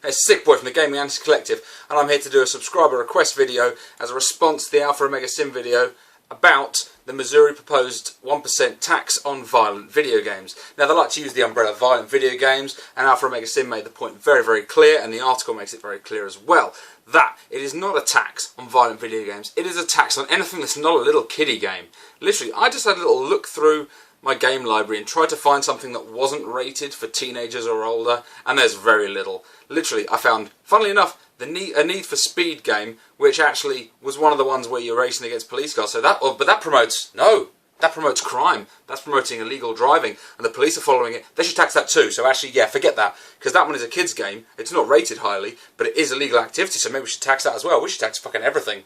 It's Sick Boy from the Gaming Anti-Collective, and I'm here to do a subscriber request video as a response to the Alpha Omega Sim video about the Missouri proposed 1% tax on violent video games. Now, they like to use the umbrella violent video games, and Alpha Omega Sim made the point very, very clear, and the article makes it very clear as well, that it is not a tax on violent video games. It is a tax on anything that's not a little kiddie game. Literally, I just had a little look through my game library and tried to find something that wasn't rated for teenagers or older, and there's very little. Literally, I found, funnily enough, a Need for Speed game, which actually was one of the ones where you're racing against police cars. So but that promotes crime. That's promoting illegal driving, and the police are following it. They should tax that too. So actually, yeah, forget that, because that one is a kids game. It's not rated highly, but it is illegal activity. So maybe we should tax that as well. We should tax fucking everything.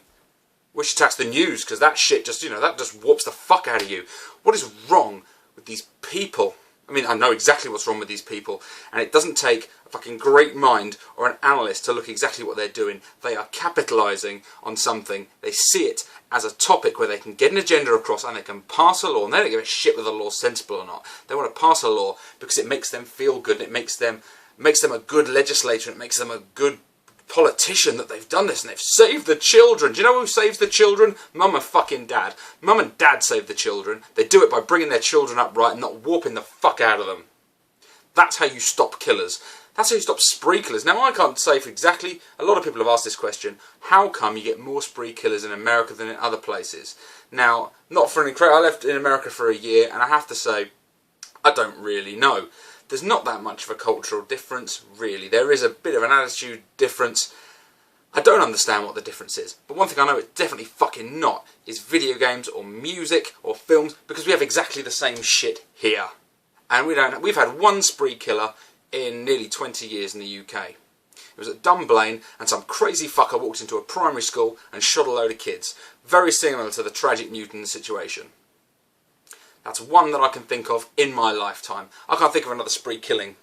We should tax the news, because that shit just, that just whoops the fuck out of you. What is wrong with these people? I mean, I know exactly what's wrong with these people, and it doesn't take a fucking great mind or an analyst to look exactly what they're doing. They are capitalising on something. They see it as a topic where they can get an agenda across and they can pass a law, and they don't give a shit whether the law's sensible or not. They want to pass a law because it makes them feel good, and it makes them a good legislator, and it makes them a good politician that they've done this and they've saved the children. Do you know who saves the children? Mum and fucking dad. Mum and dad save the children. They do it by bringing their children up right and not warping the fuck out of them. That's how you stop killers. That's how you stop spree killers. Now, I can't say for exactly, a lot of people have asked this question, how come you get more spree killers in America than in other places? Now, not for an incredible, I lived in America for a year, and I have to say, I don't really know. There's not that much of a cultural difference, really. There is a bit of an attitude difference. I don't understand what the difference is. But one thing I know it's definitely fucking not is video games or music or films, because we have exactly the same shit here. And we've had one spree killer in nearly 20 years in the UK. It was at Dunblane, and some crazy fucker walked into a primary school and shot a load of kids. Very similar to the tragic Newton situation. That's one that I can think of in my lifetime. I can't think of another spree killing.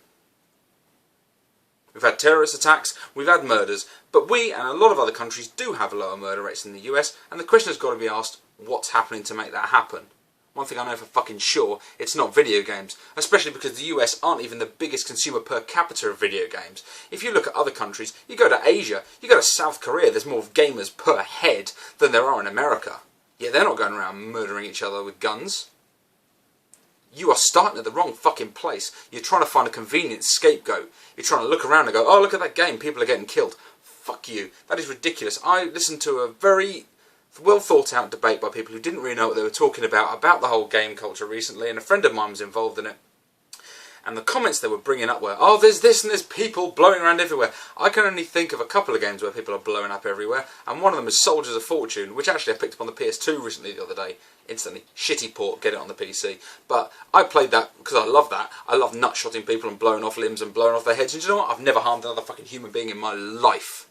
We've had terrorist attacks, we've had murders, but we and a lot of other countries do have lower murder rates than the US, and the question has got to be asked, what's happening to make that happen? One thing I know for fucking sure, it's not video games, especially because the US aren't even the biggest consumer per capita of video games. If you look at other countries, you go to Asia, you go to South Korea, there's more gamers per head than there are in America. Yet they're not going around murdering each other with guns. You are starting at the wrong fucking place. You're trying to find a convenient scapegoat. You're trying to look around and go, oh, look at that game, people are getting killed. Fuck you. That is ridiculous. I listened to a very well thought out debate by people who didn't really know what they were talking about the whole game culture recently, and a friend of mine was involved in it. And the comments they were bringing up were, oh, there's this and there's people blowing around everywhere. I can only think of a couple of games where people are blowing up everywhere, and one of them is Soldiers of Fortune, which actually I picked up on the PS2 recently the other day. Instantly. Shitty port, get it on the PC. But I played that because I love that. I love nut-shotting people and blowing off limbs and blowing off their heads. And do you know what? I've never harmed another fucking human being in my life.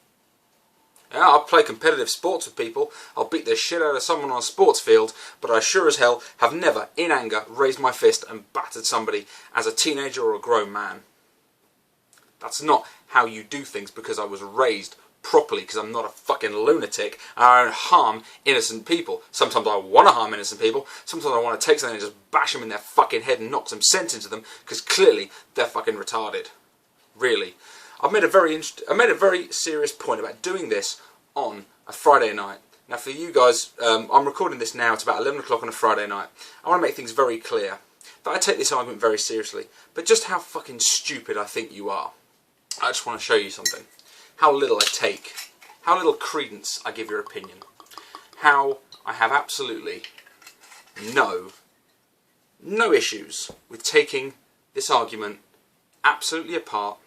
Yeah, I'll play competitive sports with people. I'll beat the shit out of someone on a sports field, but I sure as hell have never, in anger, raised my fist and battered somebody as a teenager or a grown man. That's not how you do things, because I was raised properly, because I'm not a fucking lunatic, and I don't harm innocent people. Sometimes I want to harm innocent people, sometimes I want to take something and just bash them in their fucking head and knock some sense into them, because clearly they're fucking retarded. Really. I made a very serious point about doing this on a Friday night. Now for you guys, I'm recording this now, it's about 11 o'clock on a Friday night. I want to make things very clear that I take this argument very seriously, but just how fucking stupid I think you are. I just want to show you something. How little I take, how little credence I give your opinion, how I have absolutely no issues with taking this argument absolutely apart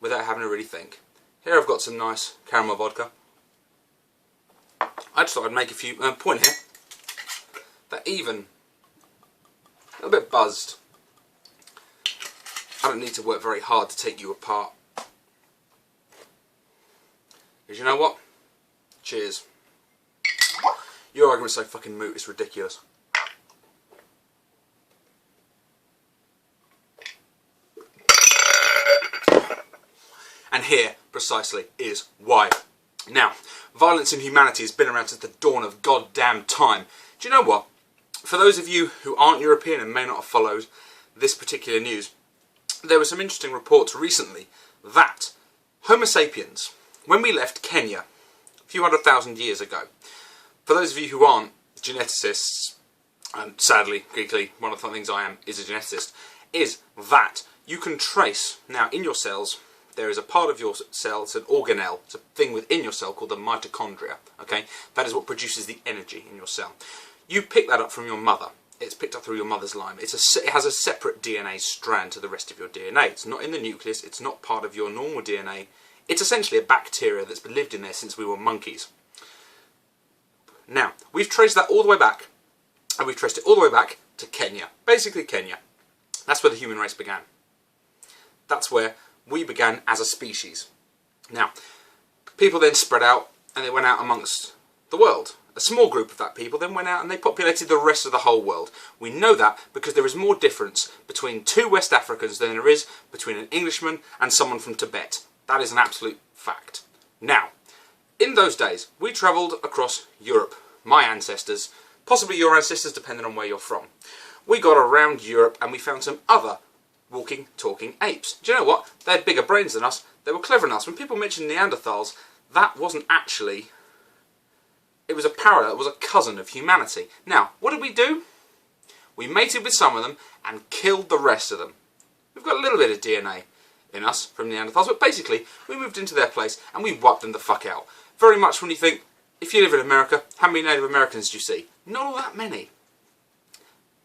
without having to really think. Here I've got some nice caramel vodka. I just thought I'd make a few point here that even a little bit buzzed. I don't need to work very hard to take you apart. Because you know what? Cheers. Your argument's so fucking moot, it's ridiculous. And here, precisely, is why. Now, violence in humanity has been around since the dawn of goddamn time. Do you know what? For those of you who aren't European and may not have followed this particular news, there were some interesting reports recently that Homo sapiens, when we left Kenya a few 100,000 years ago, for those of you who aren't geneticists, and sadly, geekly, one of the things I am is a geneticist, is that you can trace, now in your cells, there is a part of your cell, it's an organelle, it's a thing within your cell called the mitochondria, okay? That is what produces the energy in your cell. You pick that up from your mother. It's picked up through your mother's line. It has a separate DNA strand to the rest of your DNA. It's not in the nucleus, it's not part of your normal DNA. It's essentially a bacteria that's lived in there since we were monkeys. Now, we've traced that all the way back, and we've traced it all the way back to Kenya. Basically Kenya. That's where the human race began. That's where we began as a species. Now, people then spread out, and they went out amongst the world. A small group of that people then went out and they populated the rest of the whole world. We know that because there is more difference between two West Africans than there is between an Englishman and someone from Tibet. That is an absolute fact. Now, in those days, we travelled across Europe. My ancestors, possibly your ancestors depending on where you're from. We got around Europe and we found some other walking, talking apes. Do you know what? They had bigger brains than us. They were cleverer than us. When people mention Neanderthals, that wasn't actually... It was a parallel, it was a cousin of humanity. Now, what did we do? We mated with some of them and killed the rest of them. We've got a little bit of DNA in us from Neanderthals, but basically, we moved into their place and we wiped them the fuck out. Very much when you think, if you live in America, how many Native Americans do you see? Not all that many.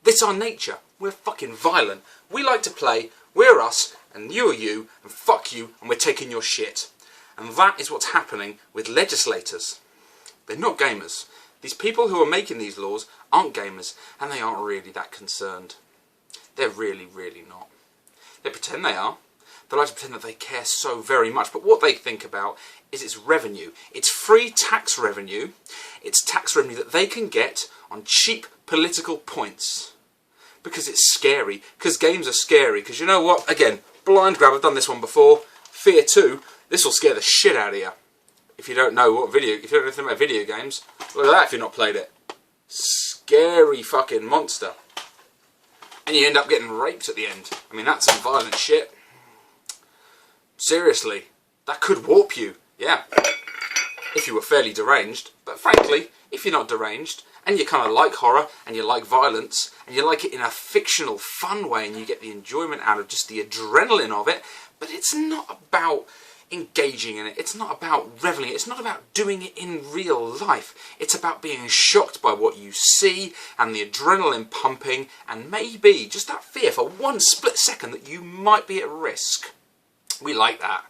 This is our nature. We're fucking violent. We like to play, we're us, and you are you, and fuck you, and we're taking your shit. And that is what's happening with legislators. They're not gamers. These people who are making these laws aren't gamers, and they aren't really that concerned. They're really, really not. They pretend they are. They like to pretend that they care so very much, but what they think about is its revenue. It's free tax revenue. It's tax revenue that they can get on cheap political points. Because it's scary. Because games are scary. Because you know what? Again, blind grab, I've done this one before. Fear 2. This will scare the shit out of you. If you don't know if you don't know anything about video games, look at that if you've not played it. Scary fucking monster. And you end up getting raped at the end. I mean, that's some violent shit. Seriously. That could warp you. Yeah. If you were fairly deranged. But frankly, if you're not deranged, and you kind of like horror, and you like violence, and you like it in a fictional, fun way, and you get the enjoyment out of just the adrenaline of it, but it's not about engaging in it, it's not about reveling, it's not about doing it in real life, it's about being shocked by what you see, and the adrenaline pumping, and maybe just that fear for one split second that you might be at risk. We like that.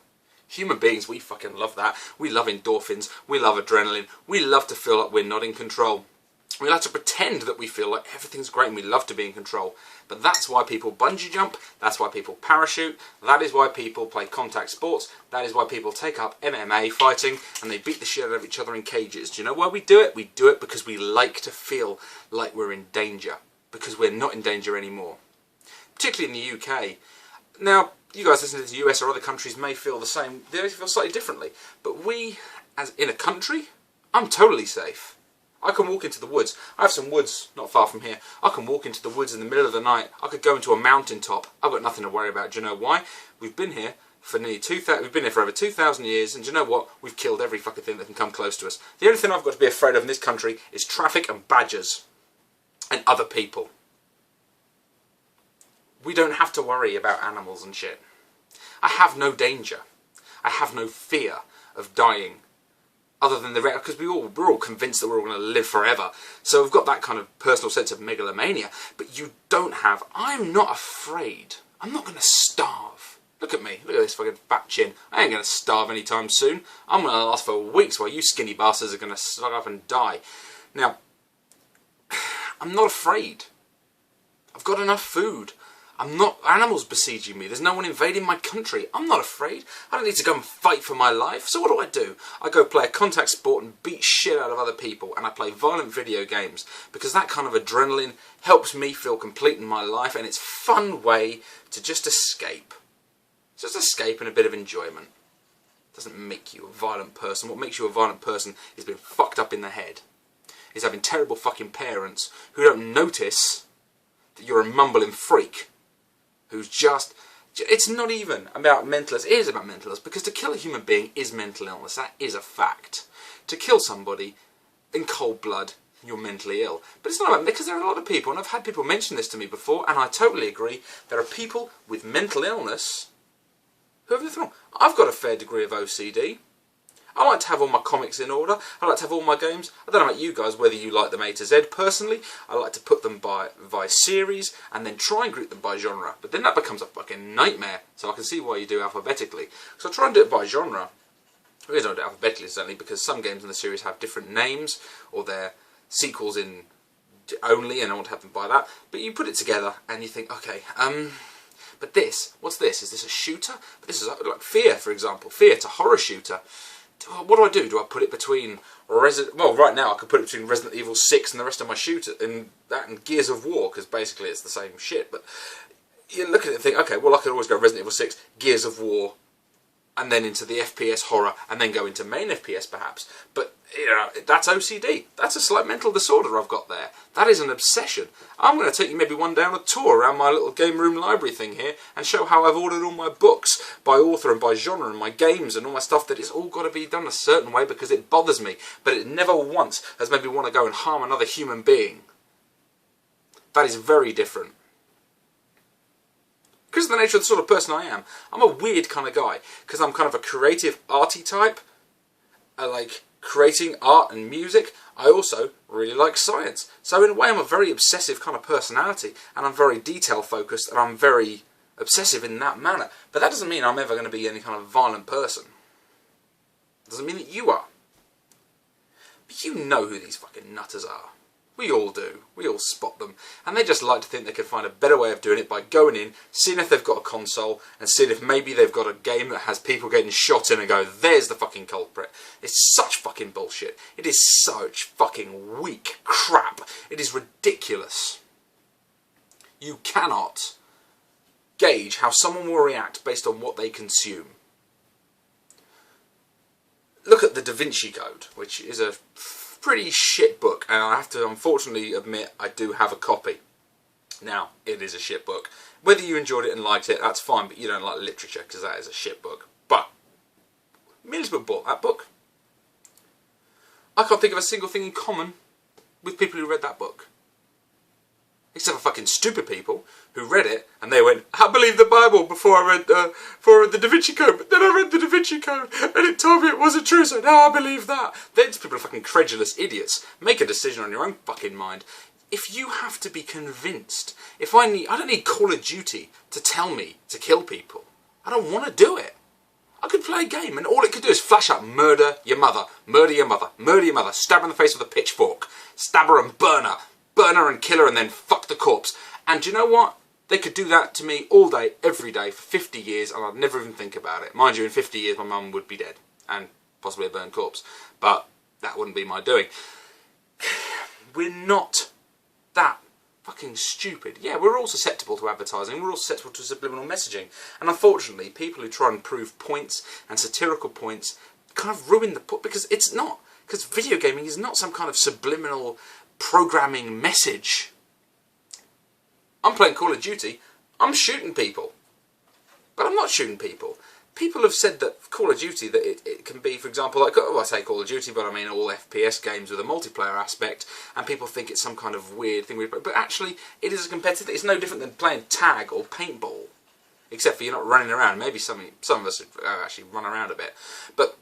Human beings, we fucking love that. We love endorphins, we love adrenaline, we love to feel like we're not in control. We like to pretend that we feel like everything's great and we love to be in control. But that's why people bungee jump, that's why people parachute, that is why people play contact sports, that is why people take up MMA fighting and they beat the shit out of each other in cages. Do you know why we do it? We do it because we like to feel like we're in danger. Because we're not in danger anymore. Particularly in the UK. Now, you guys listening to the US or other countries may feel the same, they may feel slightly differently. But we, as in a country, I'm totally safe. I can walk into the woods. I have some woods not far from here. I can walk into the woods in the middle of the night. I could go into a mountaintop. I've got nothing to worry about. Do you know why? We've been here for nearly 2,000. We've been here for over 2,000 years, and do you know what? We've killed every fucking thing that can come close to us. The only thing I've got to be afraid of in this country is traffic and badgers and other people. We don't have to worry about animals and shit. I have no danger. I have no fear of dying. Other than the because we're all convinced that we're all going to live forever, so we've got that kind of personal sense of megalomania. But you don't have. I'm not afraid. I'm not going to starve. Look at me. Look at this fucking fat chin. I ain't going to starve anytime soon. I'm going to last for weeks while you skinny bastards are going to slug up and die. Now, I'm not afraid. I've got enough food. I'm not animals besieging me. There's no one invading my country. I'm not afraid. I don't need to go and fight for my life. So what do? I go play a contact sport and beat shit out of other people, and I play violent video games because that kind of adrenaline helps me feel complete in my life, and it's a fun way to just escape. Just escape and a bit of enjoyment. It doesn't make you a violent person. What makes you a violent person is being fucked up in the head. Is having terrible fucking parents who don't notice that you're a mumbling freak. Who's just It's not even about mental illness. It is about mental illness, because to kill a human being is mental illness. That is a fact. To kill somebody in cold blood, you're mentally ill. But it's not about, because there are a lot of people, and I've had people mention this to me before, and I totally agree, there are people with mental illness who have nothing wrong. I've got a fair degree of OCD. I like to have all my comics in order. I like to have all my games. I don't know about you guys, whether you like them A to Z. Personally, I like to put them by series and then try and group them by genre. But then that becomes a fucking nightmare. So I can see why you do alphabetically. So I try and do it by genre. The reason I do it alphabetically is certainly because some games in the series have different names, or they're sequels in only, and I want to have them by that. But you put it together and you think, okay, but this, what's this? Is this a shooter? But this is like Fear, for example. Fear, it's a horror shooter. What do? Do I put it between well, right now I could put it between Resident Evil 6 and the rest of my shooter, and that and Gears of War, because basically it's the same shit. But you look at it and think, okay, well, I could always go Resident Evil 6, Gears of War, and then into the FPS horror, and then go into main FPS perhaps. But, you know, that's OCD. That's a slight mental disorder I've got there. That is an obsession. I'm going to take you maybe one down a tour around my little game room library thing here, and show how I've ordered all my books by author and by genre, and my games and all my stuff, that it's all got to be done a certain way because it bothers me. But it never once has made me want to go and harm another human being. That is very different. Because of the nature of the sort of person I am, I'm a weird kind of guy. Because I'm kind of a creative, arty type. I like creating art and music. I also really like science. So in a way I'm a very obsessive kind of personality. And I'm very detail focused, and I'm very obsessive in that manner. But that doesn't mean I'm ever going to be any kind of violent person. It doesn't mean that you are. But you know who these fucking nutters are. We all do. We all spot them. And they just like to think they can find a better way of doing it by going in, seeing if they've got a console, and seeing if maybe they've got a game that has people getting shot in, and go, there's the fucking culprit. It's such fucking bullshit. It is such fucking weak crap. It is ridiculous. You cannot gauge how someone will react based on what they consume. Look at the Da Vinci Code, which is a pretty shit book, and I have to unfortunately admit I do have a copy. Now, it is a shit book. Whether you enjoyed it and liked it, that's fine, but you don't like literature, because that is a shit book. But millions of people bought that book. I can't think of a single thing in common with people who read that book. Except for fucking stupid people who read it and they went, I believed the Bible before I read the Da Vinci Code, but then I read the Da Vinci Code and it told me it wasn't true, so now I believe that. These people are fucking credulous idiots. Make a decision on your own fucking mind. If you have to be convinced, I don't need Call of Duty to tell me to kill people. I don't want to do it. I could play a game and all it could do is flash up, murder your mother, murder your mother, murder your mother, stab her in the face with a pitchfork, stab her and burn her. Burn her and kill her and then fuck the corpse. And do you know what? They could do that to me all day, every day, for 50 years, and I'd never even think about it. Mind you, in 50 years my mum would be dead, and possibly a burnt corpse. But that wouldn't be my doing. We're not that fucking stupid. Yeah, we're all susceptible to advertising, we're all susceptible to subliminal messaging. And unfortunately, people who try and prove points and satirical points kind of ruin the point, because it's not. Because video gaming is not some kind of subliminal programming message. I'm playing Call of Duty, I'm shooting people. But I'm not shooting people. People have said that Call of Duty, that it can be, for example, like, I say Call of Duty, but I mean all FPS games with a multiplayer aspect, and people think it's some kind of weird thing. But actually, it is a competitive, it's no different than playing tag or paintball. Except for you're not running around. Maybe some of us actually run around a bit. But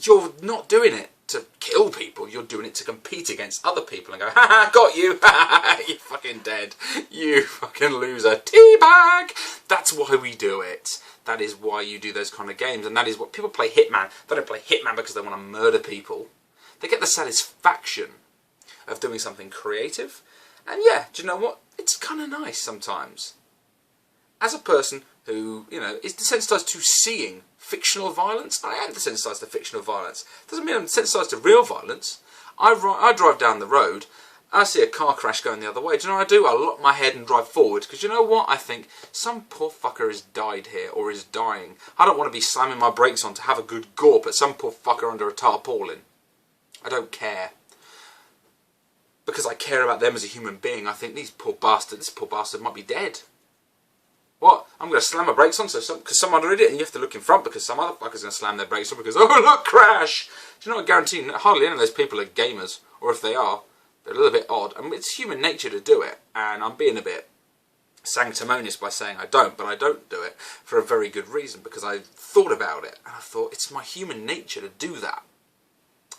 you're not doing it to kill people, you're doing it to compete against other people and go, ha ha, got you, ha ha, you're fucking dead, you fucking loser, teabag! That's why we do it. That is why you do those kind of games, and that is what people play Hitman. They don't play Hitman because they want to murder people. They get the satisfaction of doing something creative, and yeah, do you know what? It's kind of nice sometimes. As a person who, you know, is desensitised to seeing fictional violence, I am desensitised to fictional violence. Doesn't mean I'm desensitised to real violence. I drive down the road, I see a car crash going the other way. Do you know what I do? I lock my head and drive forward, because you know what? I think some poor fucker has died here, or is dying. I don't want to be slamming my brakes on to have a good gorp at some poor fucker under a tarpaulin. I don't care. Because I care about them as a human being. I think this poor bastard might be dead. What? I'm going to slam my brakes on because some other idiot, and you have to look in front because some other fucker's going to slam their brakes on because, oh look, crash! Do you know what? I guarantee hardly any of those people are gamers, or if they are, they're a little bit odd. I mean, it's human nature to do it, and I'm being a bit sanctimonious by saying I don't, but I don't do it for a very good reason, because I thought about it, and I thought it's my human nature to do that.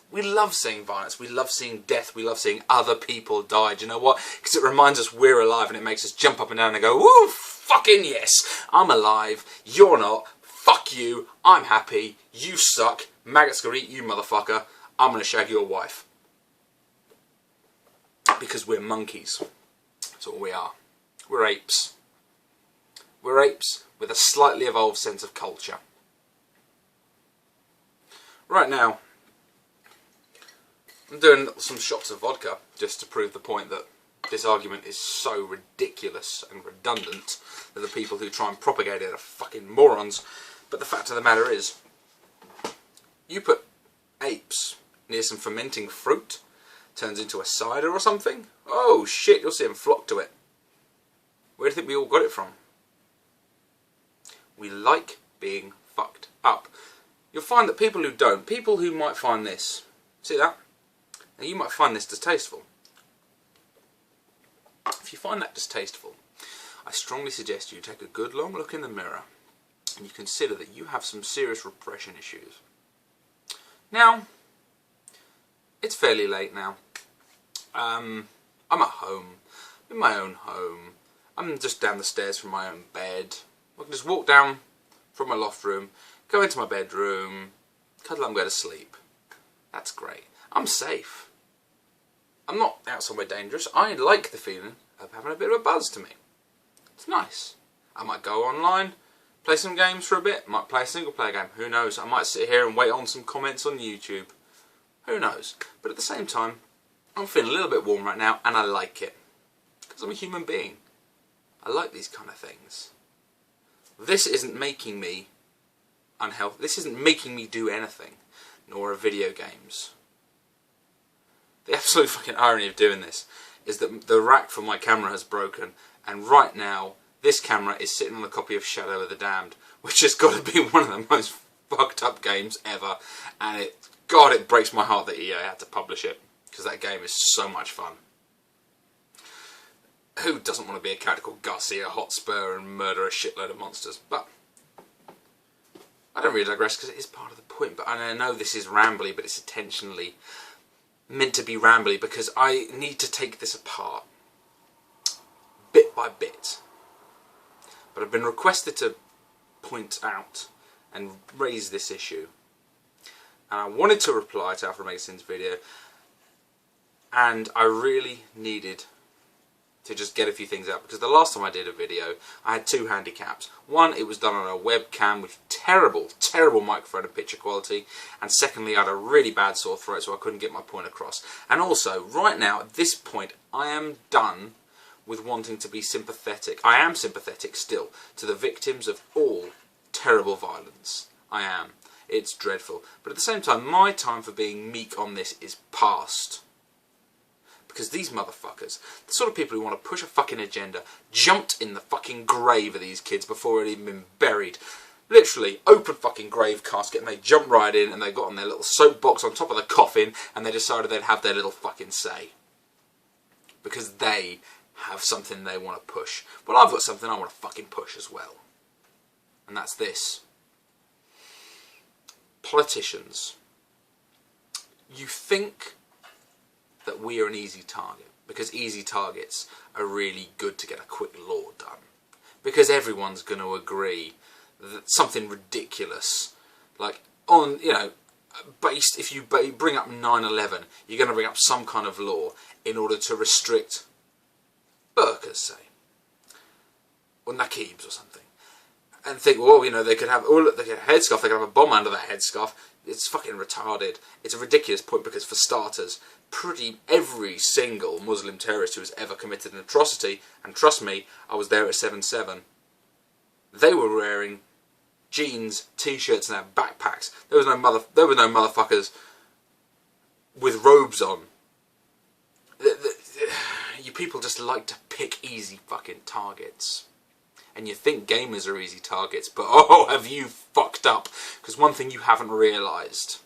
We love seeing violence, we love seeing death, we love seeing other people die. Do you know what? Because it reminds us we're alive, and it makes us jump up and down and go, woo, fucking yes, I'm alive, you're not, fuck you, I'm happy, you suck, maggots gonna eat you motherfucker, I'm gonna shag your wife. Because we're monkeys. That's all we are. We're apes. We're apes with a slightly evolved sense of culture. Right now, I'm doing some shots of vodka just to prove the point that this argument is so ridiculous and redundant that the people who try and propagate it are fucking morons. But the fact of the matter is, you put apes near some fermenting fruit, turns into a cider or something, oh shit, you'll see them flock to it. Where do you think we all got it from? We like being fucked up. You'll find that people who don't, people who might find this, see that? Now you might find this distasteful. If you find that distasteful, I strongly suggest you take a good long look in the mirror and you consider that you have some serious repression issues. Now, it's fairly late now. I'm at home, in my own home. I'm just down the stairs from my own bed. I can just walk down from my loft room, go into my bedroom, cuddle up and go to sleep. That's great. I'm safe. I'm not out somewhere dangerous. I like the feeling of having a bit of a buzz to me. It's nice. I might go online, play some games for a bit, might play a single player game, who knows. I might sit here and wait on some comments on YouTube. Who knows. But at the same time, I'm feeling a little bit warm right now and I like it. Because I'm a human being. I like these kind of things. This isn't making me unhealthy. This isn't making me do anything. Nor are video games. The absolute fucking irony of doing this is that the rack for my camera has broken, and right now this camera is sitting on a copy of Shadow of the Damned, which has got to be one of the most fucked up games ever, and it breaks my heart that EA had to publish it, because that game is so much fun. Who doesn't want to be a character called Garcia Hotspur and murder a shitload of monsters? But I don't really digress because it is part of the point. But I know this is rambly, but it's intentionally meant to be rambly because I need to take this apart bit by bit. But I've been requested to point out and raise this issue, and I wanted to reply to Alpha Omega Sin's video, and I really needed to just get a few things out, because the last time I did a video I had two handicaps. One, it was done on a webcam with terrible microphone and picture quality, and secondly I had a really bad sore throat so I couldn't get my point across. And also, right now at this point I am done with wanting to be sympathetic. I am sympathetic still to the victims of all terrible violence. I am. It's dreadful. But at the same time, my time for being meek on this is past. Because these motherfuckers, the sort of people who want to push a fucking agenda, jumped in the fucking grave of these kids before it had even been buried. Literally, open fucking grave casket, and they jumped right in, and they got on their little soapbox on top of the coffin, and they decided they'd have their little fucking say. Because they have something they want to push. Well, I've got something I want to fucking push as well. And that's this. Politicians. You think that we are an easy target, because easy targets are really good to get a quick law done. Because everyone's going to agree that something ridiculous, like on, you know, based, if you bring up 9/11, you're going to bring up some kind of law in order to restrict burqas, say, or nakibs or something, and think, well, you know, they could have, oh look, they could have a headscarf, they could have a bomb under that headscarf. It's fucking retarded. It's a ridiculous point because, for starters, every single Muslim terrorist who has ever committed an atrocity, and trust me, I was there at 7/7, they were wearing jeans, t-shirts and had backpacks. There was no motherfuckers with robes on. You people just like to pick easy fucking targets. and you think gamers are easy targets, but oh, have you fucked up. Because one thing you haven't realised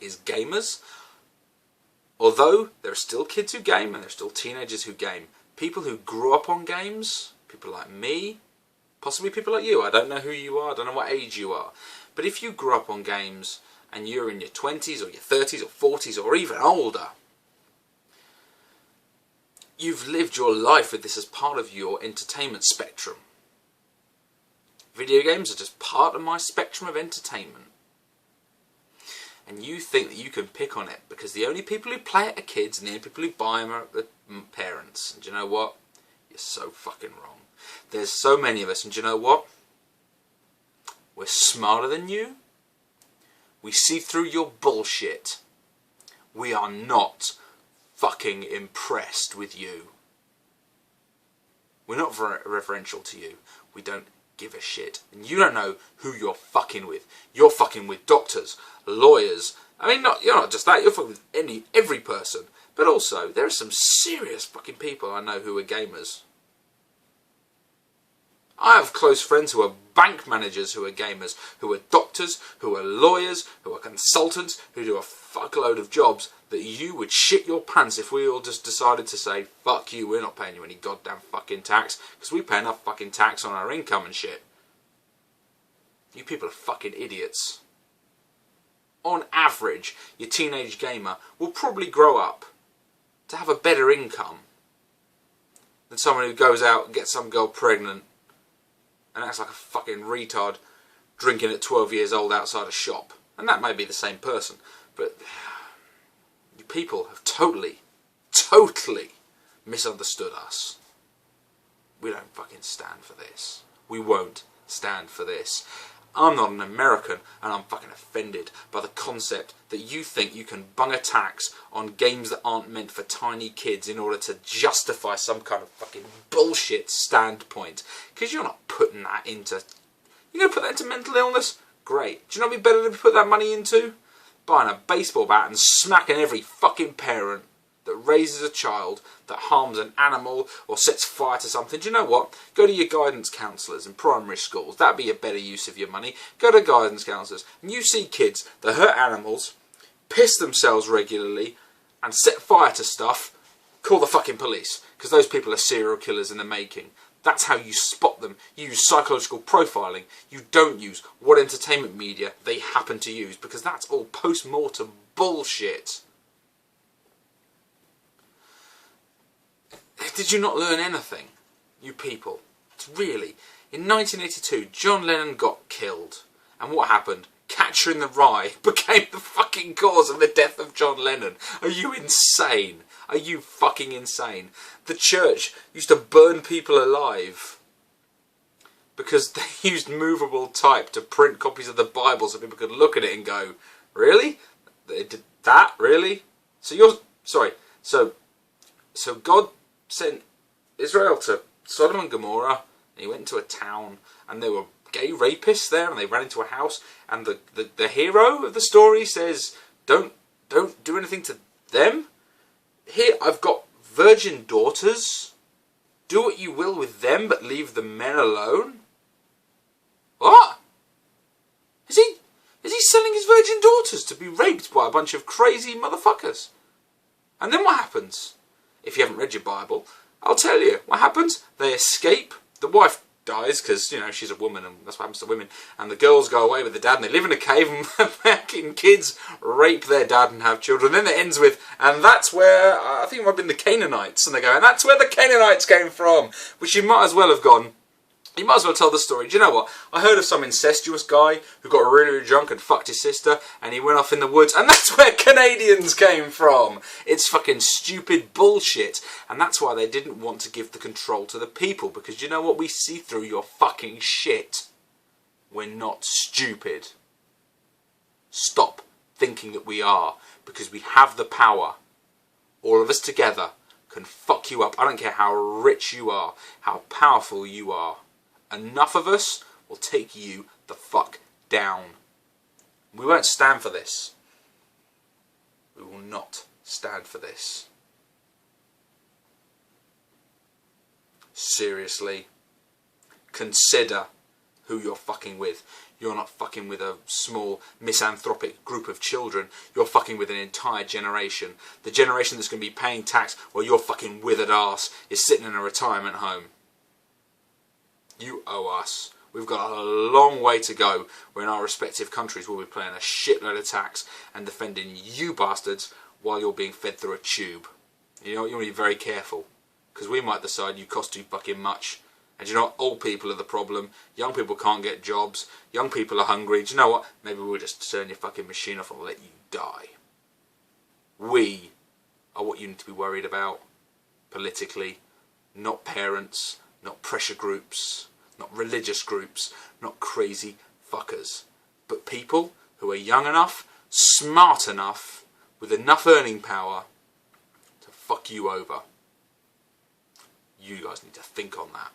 is gamers, although there are still kids who game and there are still teenagers who game, people who grew up on games, people like me, possibly people like you, I don't know who you are, I don't know what age you are, but if you grew up on games and you're in your 20s or your 30s or 40s or even older, you've lived your life with this as part of your entertainment spectrum. Video games are just part of my spectrum of entertainment. And you think that you can pick on it because the only people who play it are kids and the only people who buy them are the parents. And do you know what? You're so fucking wrong. There's so many of us, and do you know what? We're smarter than you. We see through your bullshit. We are not fucking impressed with you. We're not reverential to you. We don't give a shit. And you don't know who you're fucking with. You're fucking with doctors, lawyers. I mean, you're not just that. You're fucking with every person. But also, there are some serious fucking people I know who are gamers. I have close friends who are bank managers who are gamers, who are doctors, who are lawyers, who are consultants, who do a fuckload of jobs that you would shit your pants if we all just decided to say, fuck you, we're not paying you any goddamn fucking tax, because we pay enough fucking tax on our income and shit. You people are fucking idiots. On average, your teenage gamer will probably grow up to have a better income than someone who goes out and gets some girl pregnant and acts like a fucking retard drinking at 12 years old outside a shop. And that may be the same person, but you people have totally misunderstood us. We don't fucking stand for this. We won't stand for this. I'm not an American and I'm fucking offended by the concept that you think you can bung a tax on games that aren't meant for tiny kids in order to justify some kind of fucking bullshit standpoint. Because you're not putting that into... You're going to put that into mental illness? Great. Do you know what would be better to put that money into? Buying a baseball bat and smacking every fucking parent that raises a child that harms an animal or sets fire to something. Do you know what? Go to your guidance counsellors in primary schools. That'd be a better use of your money. Go to guidance counsellors and you see kids that hurt animals, piss themselves regularly and set fire to stuff. Call the fucking police, because those people are serial killers in the making. That's how you spot them. You use psychological profiling. You don't use what entertainment media they happen to use, because that's all post-mortem bullshit. Did you not learn anything, you people? It's really, in 1982, John Lennon got killed. And what happened? Catcher in the Rye became the fucking cause of the death of John Lennon. Are you insane? Are you fucking insane? The church used to burn people alive because they used movable type to print copies of the Bible so people could look at it and go, really? They did that? Really? So you're... Sorry. So God sent Israel to Sodom and Gomorrah, and he went into a town, and there were gay rapists there, and they ran into a house, and the hero of the story says, don't do anything to them. Here, I've got virgin daughters. Do what you will with them, but leave the men alone. What? Is he selling his virgin daughters to be raped by a bunch of crazy motherfuckers? And then what happens? If you haven't read your Bible, I'll tell you what happens. They escape. The wife dies because, you know, she's a woman and that's what happens to women. And the girls go away with the dad and they live in a cave and fucking kids rape their dad and have children. And then it ends with, and that's where, I think it might have been the Canaanites. And they go, and that's where the Canaanites came from. Which you might as well have gone. You might as well tell the story. Do you know what? I heard of some incestuous guy who got really, really drunk and fucked his sister and he went off in the woods and that's where Canadians came from. It's fucking stupid bullshit. And that's why they didn't want to give the control to the people, because you know what? We see through your fucking shit. We're not stupid. Stop thinking that we are, because we have the power. All of us together can fuck you up. I don't care how rich you are, how powerful you are. Enough of us will take you the fuck down. We won't stand for this. We will not stand for this. Seriously. Consider who you're fucking with. You're not fucking with a small misanthropic group of children. You're fucking with an entire generation. The generation that's going to be paying tax while your fucking withered arse is sitting in a retirement home. You owe us. We've got a long way to go where in our respective countries we'll be paying a shitload of tax and defending you bastards while you're being fed through a tube. You know, you want to be very careful, because we might decide you cost too fucking much. And do you know what? Old people are the problem. Young people can't get jobs. Young people are hungry. Do you know what? Maybe we'll just turn your fucking machine off and let you die. We are what you need to be worried about politically, not parents, not pressure groups, not religious groups, not crazy fuckers, but people who are young enough, smart enough, with enough earning power to fuck you over. You guys need to think on that.